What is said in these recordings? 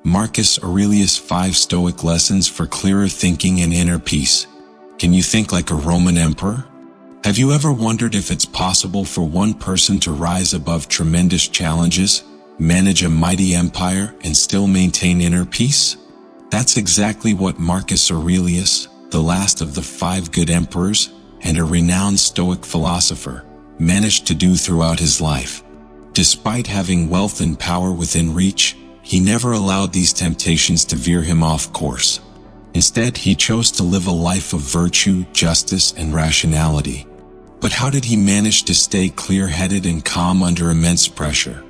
Marcus Aurelius' 5 Stoic Lessons for Clearer Thinking and Inner Peace. Can you think like a Roman emperor? Have you ever wondered if it's possible for one person to rise above tremendous challenges, manage a mighty empire, and still maintain inner peace? That's exactly what Marcus Aurelius, the last of the 5 good emperors, and a renowned Stoic philosopher, managed to do throughout his life. Despite having wealth and power within reach, he never allowed these temptations to veer him off course. Instead, he chose to live a life of virtue, justice, and rationality. But how did he manage to stay clear-headed and calm under immense pressure?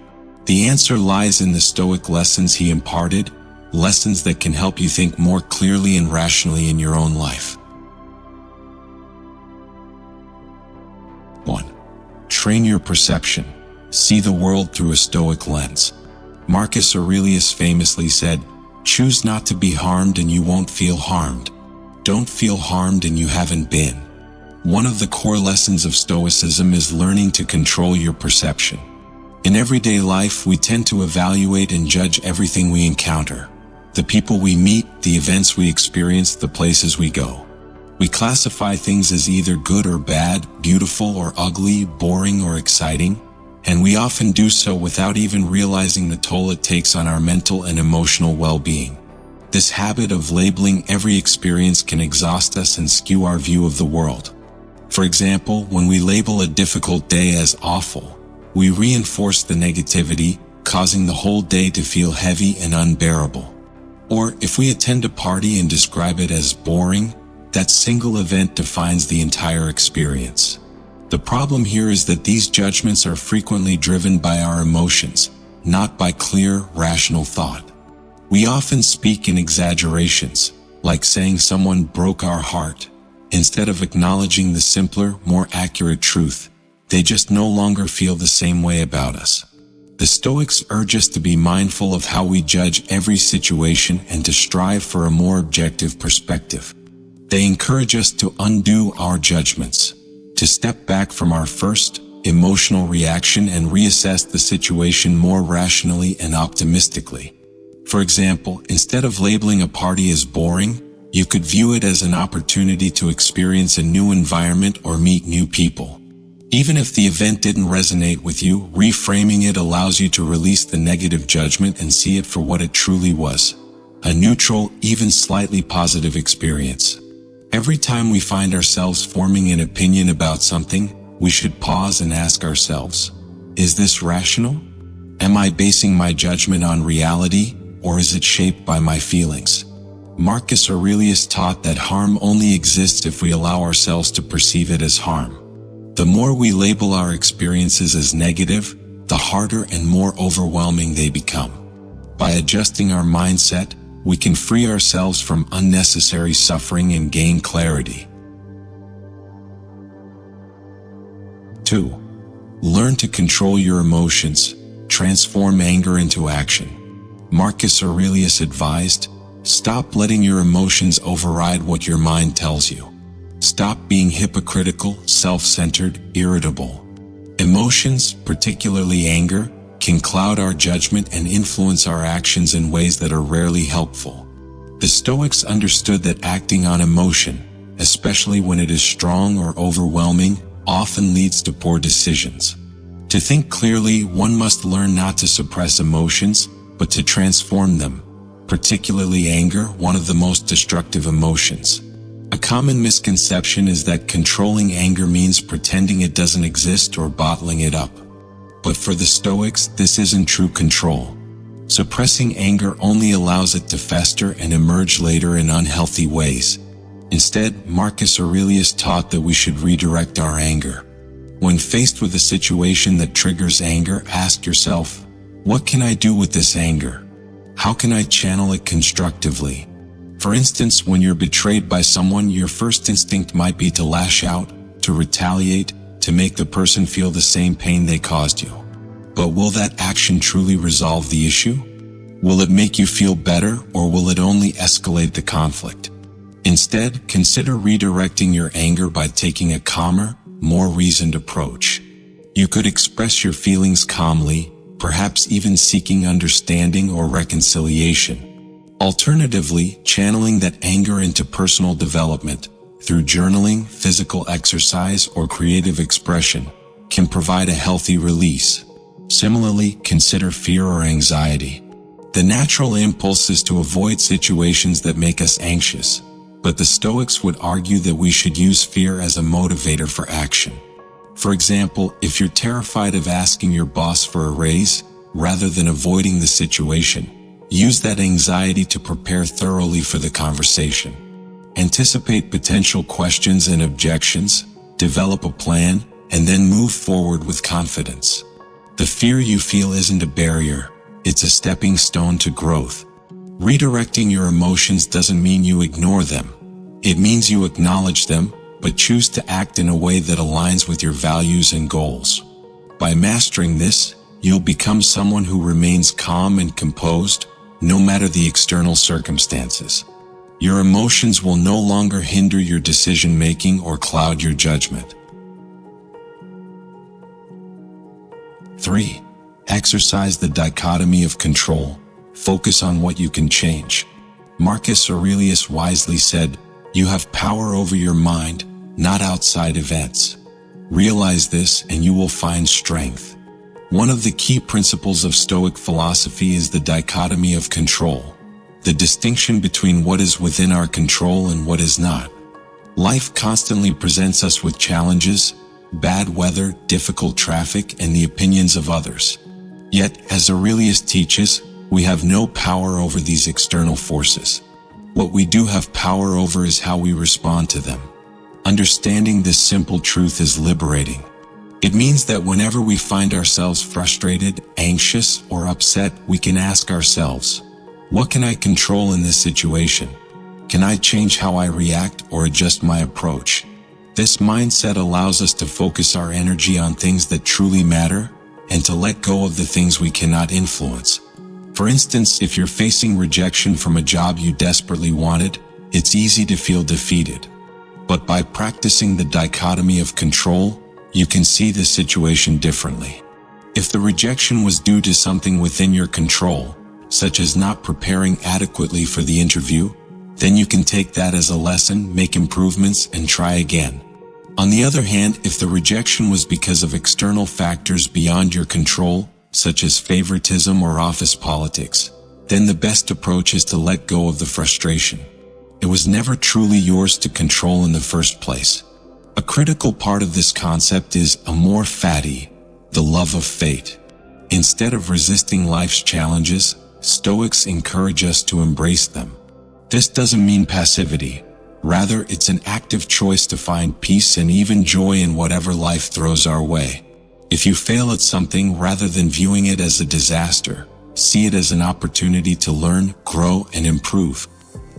The answer lies in the Stoic lessons he imparted, lessons that can help you think more clearly and rationally in your own life. 1. Train your perception. See the world through a Stoic lens. Marcus Aurelius famously said, "Choose not to be harmed and you won't feel harmed. Don't feel harmed and you haven't been." One of the core lessons of Stoicism is learning to control your perception. In everyday life, we tend to evaluate and judge everything we encounter. The people we meet, the events we experience, the places we go. We classify things as either good or bad, beautiful or ugly, boring or exciting, and we often do so without even realizing the toll it takes on our mental and emotional well-being. This habit of labeling every experience can exhaust us and skew our view of the world. For example, when we label a difficult day as awful, we reinforce the negativity, causing the whole day to feel heavy and unbearable. Or if we attend a party and describe it as boring, that single event defines the entire experience. The problem here is that these judgments are frequently driven by our emotions, not by clear, rational thought. We often speak in exaggerations, like saying someone broke our heart, instead of acknowledging the simpler, more accurate truth. They just no longer feel the same way about us. The Stoics urge us to be mindful of how we judge every situation and to strive for a more objective perspective. They encourage us to undo our judgments, to step back from our first, emotional reaction and reassess the situation more rationally and optimistically. For example, instead of labeling a party as boring, you could view it as an opportunity to experience a new environment or meet new people. Even if the event didn't resonate with you, reframing it allows you to release the negative judgment and see it for what it truly was. A neutral, even slightly positive experience. Every time we find ourselves forming an opinion about something, we should pause and ask ourselves, is this rational? Am I basing my judgment on reality, or is it shaped by my feelings? Marcus Aurelius taught that harm only exists if we allow ourselves to perceive it as harm. The more we label our experiences as negative, the harder and more overwhelming they become. By adjusting our mindset, we can free ourselves from unnecessary suffering and gain clarity. 2. Learn to control your emotions. Transform anger into action. Marcus Aurelius advised, stop letting your emotions override what your mind tells you. Stop being hypocritical, self-centered, irritable. Emotions, particularly anger, can cloud our judgment and influence our actions in ways that are rarely helpful. The Stoics understood that acting on emotion, especially when it is strong or overwhelming, often leads to poor decisions. To think clearly, one must learn not to suppress emotions, but to transform them, particularly anger, one of the most destructive emotions. A common misconception is that controlling anger means pretending it doesn't exist or bottling it up. But for the Stoics, this isn't true control. Suppressing anger only allows it to fester and emerge later in unhealthy ways. Instead, Marcus Aurelius taught that we should redirect our anger. When faced with a situation that triggers anger, ask yourself, what can I do with this anger? How can I channel it constructively? For instance, when you're betrayed by someone, your first instinct might be to lash out, to retaliate, to make the person feel the same pain they caused you. But will that action truly resolve the issue? Will it make you feel better, or will it only escalate the conflict? Instead, consider redirecting your anger by taking a calmer, more reasoned approach. You could express your feelings calmly, perhaps even seeking understanding or reconciliation. Alternatively, channeling that anger into personal development through journaling, physical exercise, or creative expression can provide a healthy release. Similarly, consider fear or anxiety. The natural impulse is to avoid situations that make us anxious, but the Stoics would argue that we should use fear as a motivator for action. For example, if you're terrified of asking your boss for a raise, rather than avoiding the situation, use that anxiety to prepare thoroughly for the conversation. Anticipate potential questions and objections, develop a plan, and then move forward with confidence. The fear you feel isn't a barrier, it's a stepping stone to growth. Redirecting your emotions doesn't mean you ignore them. It means you acknowledge them, but choose to act in a way that aligns with your values and goals. By mastering this, you'll become someone who remains calm and composed, no matter the external circumstances. Your emotions will no longer hinder your decision-making or cloud your judgment. 3. Exercise the dichotomy of control. Focus on what you can change. Marcus Aurelius wisely said, "You have power over your mind, not outside events." Realize this and you will find strength. One of the key principles of Stoic philosophy is the dichotomy of control, the distinction between what is within our control and what is not. Life constantly presents us with challenges, bad weather, difficult traffic, and the opinions of others. Yet, as Aurelius teaches, we have no power over these external forces. What we do have power over is how we respond to them. Understanding this simple truth is liberating. It means that whenever we find ourselves frustrated, anxious, or upset, we can ask ourselves, what can I control in this situation? Can I change how I react or adjust my approach? This mindset allows us to focus our energy on things that truly matter and to let go of the things we cannot influence. For instance, if you're facing rejection from a job you desperately wanted, it's easy to feel defeated. But by practicing the dichotomy of control, you can see the situation differently. If the rejection was due to something within your control, such as not preparing adequately for the interview, then you can take that as a lesson, make improvements, and try again. On the other hand, if the rejection was because of external factors beyond your control, such as favoritism or office politics, then the best approach is to let go of the frustration. It was never truly yours to control in the first place. A critical part of this concept is amor fati, the love of fate. Instead of resisting life's challenges, Stoics encourage us to embrace them. This doesn't mean passivity. Rather, it's an active choice to find peace and even joy in whatever life throws our way. If you fail at something, rather than viewing it as a disaster, see it as an opportunity to learn, grow, and improve.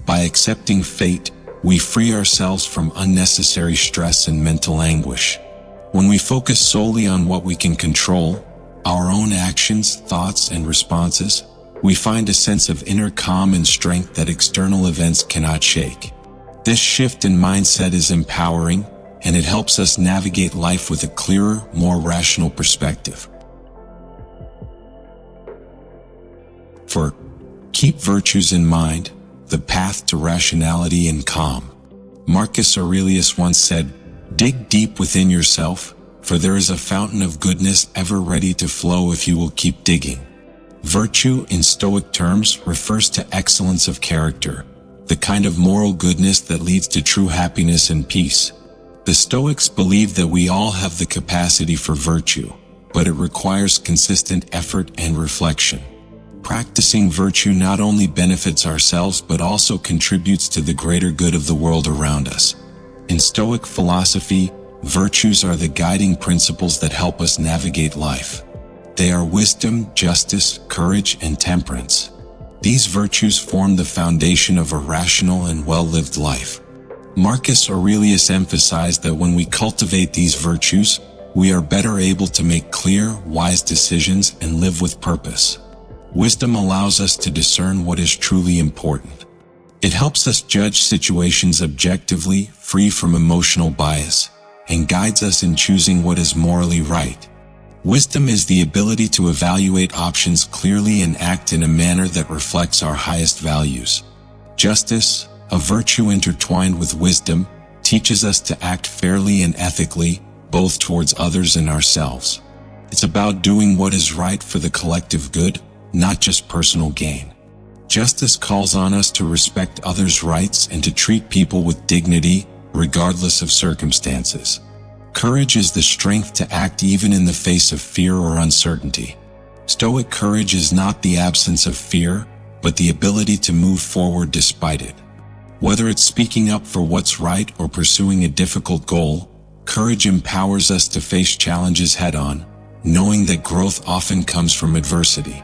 By accepting fate, we free ourselves from unnecessary stress and mental anguish. When we focus solely on what we can control, our own actions, thoughts, and responses, we find a sense of inner calm and strength that external events cannot shake. This shift in mindset is empowering, and it helps us navigate life with a clearer, more rational perspective. 4. Keep virtues in mind, the path to rationality and calm. Marcus Aurelius once said, "Dig deep within yourself, for there is a fountain of goodness ever ready to flow if you will keep digging." Virtue, in Stoic terms, refers to excellence of character, the kind of moral goodness that leads to true happiness and peace. The Stoics believe that we all have the capacity for virtue, but it requires consistent effort and reflection. Practicing virtue not only benefits ourselves but also contributes to the greater good of the world around us. In Stoic philosophy, virtues are the guiding principles that help us navigate life. They are wisdom, justice, courage, and temperance. These virtues form the foundation of a rational and well-lived life. Marcus Aurelius emphasized that when we cultivate these virtues, we are better able to make clear, wise decisions and live with purpose. Wisdom allows us to discern what is truly important. It helps us judge situations objectively, free from emotional bias, and guides us in choosing what is morally right. Wisdom is the ability to evaluate options clearly and act in a manner that reflects our highest values. Justice, a virtue intertwined with wisdom, teaches us to act fairly and ethically, both towards others and ourselves. It's about doing what is right for the collective good, not just personal gain. Justice calls on us to respect others' rights and to treat people with dignity, regardless of circumstances. Courage is the strength to act even in the face of fear or uncertainty. Stoic courage is not the absence of fear, but the ability to move forward despite it. Whether it's speaking up for what's right or pursuing a difficult goal, courage empowers us to face challenges head-on, knowing that growth often comes from adversity.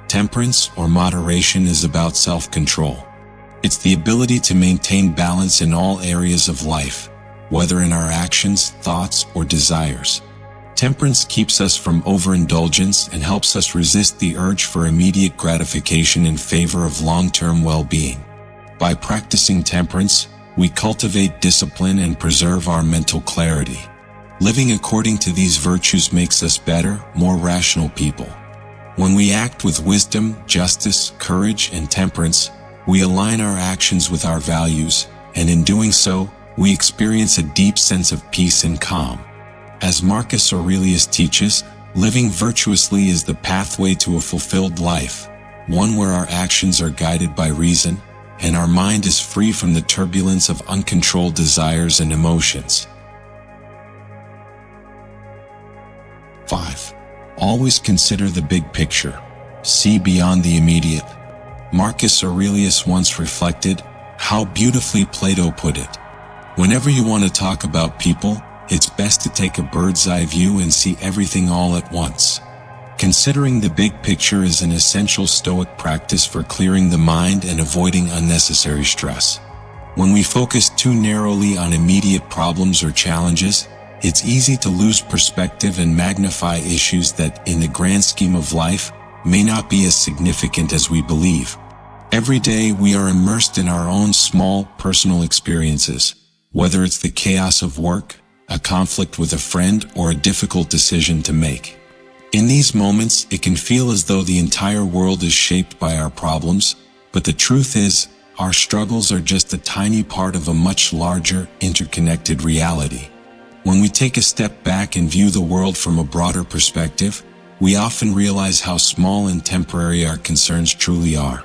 Temperance or moderation is about self-control. It's the ability to maintain balance in all areas of life, whether in our actions, thoughts, or desires. Temperance keeps us from overindulgence and helps us resist the urge for immediate gratification in favor of long-term well-being. By practicing temperance, we cultivate discipline and preserve our mental clarity. Living according to these virtues makes us better, more rational people. When we act with wisdom, justice, courage, and temperance, we align our actions with our values, and in doing so, we experience a deep sense of peace and calm. As Marcus Aurelius teaches, living virtuously is the pathway to a fulfilled life, one where our actions are guided by reason, and our mind is free from the turbulence of uncontrolled desires and emotions. 5. Always consider the big picture. See beyond the immediate. Marcus Aurelius once reflected, how beautifully Plato put it. Whenever you want to talk about people, it's best to take a bird's-eye view and see everything all at once. Considering the big picture is an essential Stoic practice for clearing the mind and avoiding unnecessary stress. When we focus too narrowly on immediate problems or challenges, it's easy to lose perspective and magnify issues that, in the grand scheme of life, may not be as significant as we believe. Every day we are immersed in our own small, personal experiences, whether it's the chaos of work, a conflict with a friend, or a difficult decision to make. In these moments, it can feel as though the entire world is shaped by our problems, but the truth is, our struggles are just a tiny part of a much larger, interconnected reality. When we take a step back and view the world from a broader perspective, we often realize how small and temporary our concerns truly are.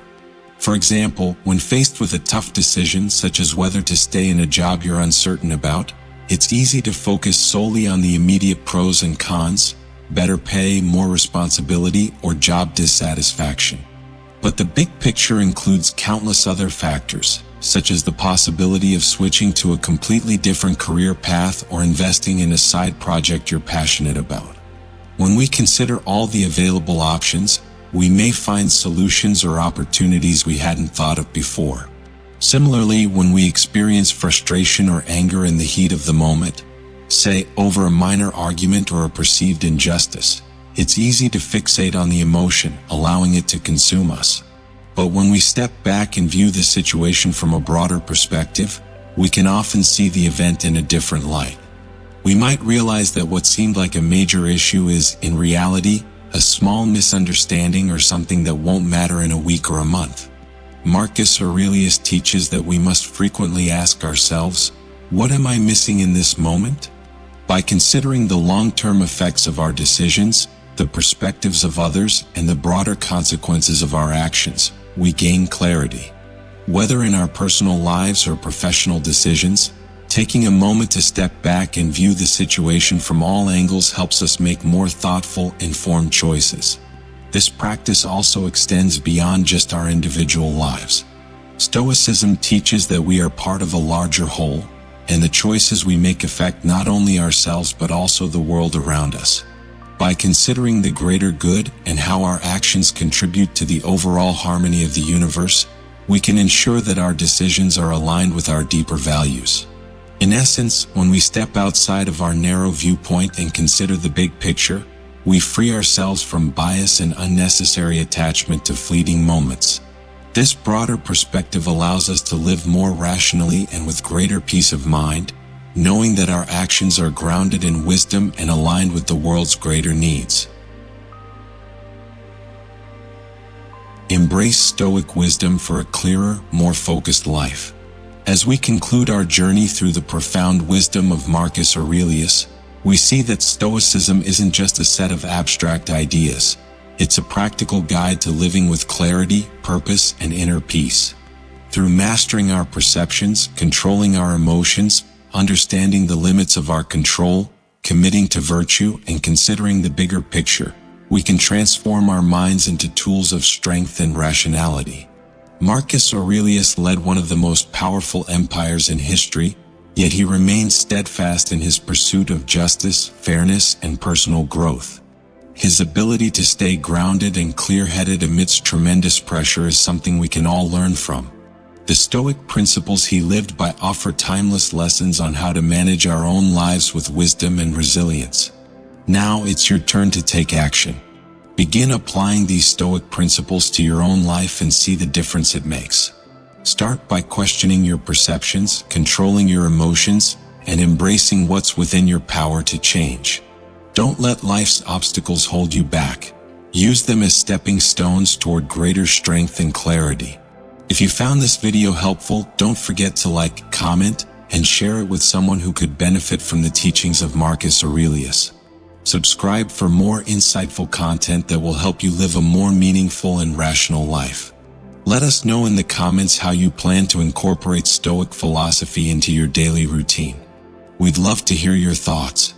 For example, when faced with a tough decision such as whether to stay in a job you're uncertain about, it's easy to focus solely on the immediate pros and cons, better pay, more responsibility, or job dissatisfaction. But the big picture includes countless other factors, such as the possibility of switching to a completely different career path or investing in a side project you're passionate about. When we consider all the available options, we may find solutions or opportunities we hadn't thought of before. Similarly, when we experience frustration or anger in the heat of the moment, say over a minor argument or a perceived injustice, it's easy to fixate on the emotion, allowing it to consume us. But when we step back and view the situation from a broader perspective, we can often see the event in a different light. We might realize that what seemed like a major issue is, in reality, a small misunderstanding or something that won't matter in a week or a month. Marcus Aurelius teaches that we must frequently ask ourselves, what am I missing in this moment? By considering the long-term effects of our decisions, the perspectives of others, and the broader consequences of our actions, we gain clarity. Whether in our personal lives or professional decisions, taking a moment to step back and view the situation from all angles helps us make more thoughtful, informed choices. This practice also extends beyond just our individual lives. Stoicism teaches that we are part of a larger whole, and the choices we make affect not only ourselves but also the world around us. By considering the greater good and how our actions contribute to the overall harmony of the universe, we can ensure that our decisions are aligned with our deeper values. In essence, when we step outside of our narrow viewpoint and consider the big picture, we free ourselves from bias and unnecessary attachment to fleeting moments. This broader perspective allows us to live more rationally and with greater peace of mind, knowing that our actions are grounded in wisdom and aligned with the world's greater needs. Embrace Stoic wisdom for a clearer, more focused life. As we conclude our journey through the profound wisdom of Marcus Aurelius, we see that Stoicism isn't just a set of abstract ideas. It's a practical guide to living with clarity, purpose, and inner peace. Through mastering our perceptions, controlling our emotions, understanding the limits of our control, committing to virtue, and considering the bigger picture, we can transform our minds into tools of strength and rationality. Marcus Aurelius led one of the most powerful empires in history, yet he remained steadfast in his pursuit of justice, fairness, and personal growth. His ability to stay grounded and clear-headed amidst tremendous pressure is something we can all learn from. The Stoic principles he lived by offer timeless lessons on how to manage our own lives with wisdom and resilience. Now it's your turn to take action. Begin applying these Stoic principles to your own life and see the difference it makes. Start by questioning your perceptions, controlling your emotions, and embracing what's within your power to change. Don't let life's obstacles hold you back. Use them as stepping stones toward greater strength and clarity. If you found this video helpful, don't forget to like, comment, and share it with someone who could benefit from the teachings of Marcus Aurelius. Subscribe for more insightful content that will help you live a more meaningful and rational life. Let us know in the comments how you plan to incorporate Stoic philosophy into your daily routine. We'd love to hear your thoughts.